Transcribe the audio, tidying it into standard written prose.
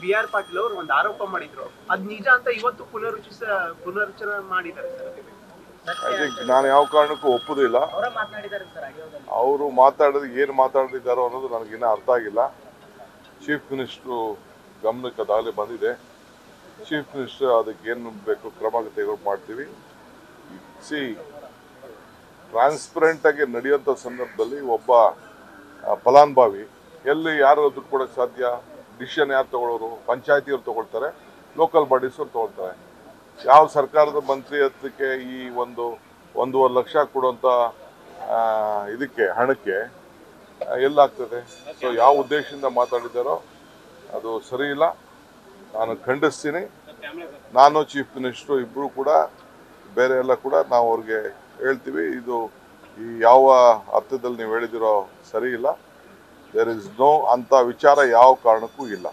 BR Patil ಅವರು ಒಂದು ಆರೋಪ ಮಾಡಿದ್ರು, ಅದ್ ನಿಜ ಅಂತ ಇವತ್ತು ಪುನರುಚ್ಚರಣೆ ಮಾಡಿದ್ದಾರೆ ಸರ್. ಐ ಥಿಂಕ್ ನಾನು ಯಾವ ಕಾರಣಕ್ಕೂ ಒಪ್ಪುದಿಲ್ಲ. ಅವರು ಮಾತಾಡೋದು ಏನು ಮಾತಾಡಿದ್ದಾರೋ ಅನ್ನೋದು ನನಗಿನ್ನ ಅರ್ಥ ಆಗಿಲ್ಲ. ಚೀಫ್ ಮಿನಿಸ್ಟ್ರು ಗಮನಕ್ಕೆ ಅದಾಗಲೇ ಬಂದಿದೆ. ಚೀಫ್ ಮಿನಿಸ್ಟರ್ ಅದಕ್ಕೆ ಏನು ಬೇಕು ಕ್ರಮ ತೆಗೆದುಕೊಂಡು ಮಾಡ್ತೀವಿ. ಟ್ರಾನ್ಸ್ಪರೆಂಟ್ ಆಗಿ ನಡೆಯುವಂಥ ಸಂದರ್ಭದಲ್ಲಿ ಒಬ್ಬ ಫಲಾನುಭವಿ ಎಲ್ಲಿ ಯಾರು ದುಡ್ಡು ಕೊಡೋಕ್ಕೆ ಸಾಧ್ಯ? ಡಿಸಿಷನ್ ಯಾರು ತಗೊಳ್ಳೋರು? ಪಂಚಾಯತಿಯವ್ರು ತಗೊಳ್ತಾರೆ, ಲೋಕಲ್ ಬಾಡೀಸ್ ಅವ್ರು ತಗೊಳ್ತಾರೆ. ಯಾವ ಸರ್ಕಾರದ ಮಂತ್ರಿ ಹತ್ತಕ್ಕೆ ಈ 1.5 ಲಕ್ಷ ಕೊಡುವಂಥ ಇದಕ್ಕೆ ಹಣಕ್ಕೆ ಎಲ್ಲಾಗ್ತದೆ? ಸೊ ಯಾವ ಉದ್ದೇಶದಿಂದ ಮಾತಾಡಿದ್ದಾರೋ ಅದು ಸರಿ ಇಲ್ಲ. ನಾನು ಖಂಡಿಸ್ತೀನಿ. ನಾನು ಚೀಫ್ ಮಿನಿಸ್ಟ್ರು ಇಬ್ಬರು ಕೂಡ ಬೇರೆ ಎಲ್ಲ ಕೂಡ ನಾವು ಅವ್ರಿಗೆ ಹೇಳ್ತೀವಿ, ಇದು ಈ ಯಾವ ಅರ್ಥದಲ್ಲಿ ನೀವು ಹೇಳಿದಿರೋ ಸರಿ ಇಲ್ಲ. ದೇರ್ ಇಸ್ ನೋ ಅಂತ ವಿಚಾರ ಯಾವ ಕಾರಣಕ್ಕೂ ಇಲ್ಲ.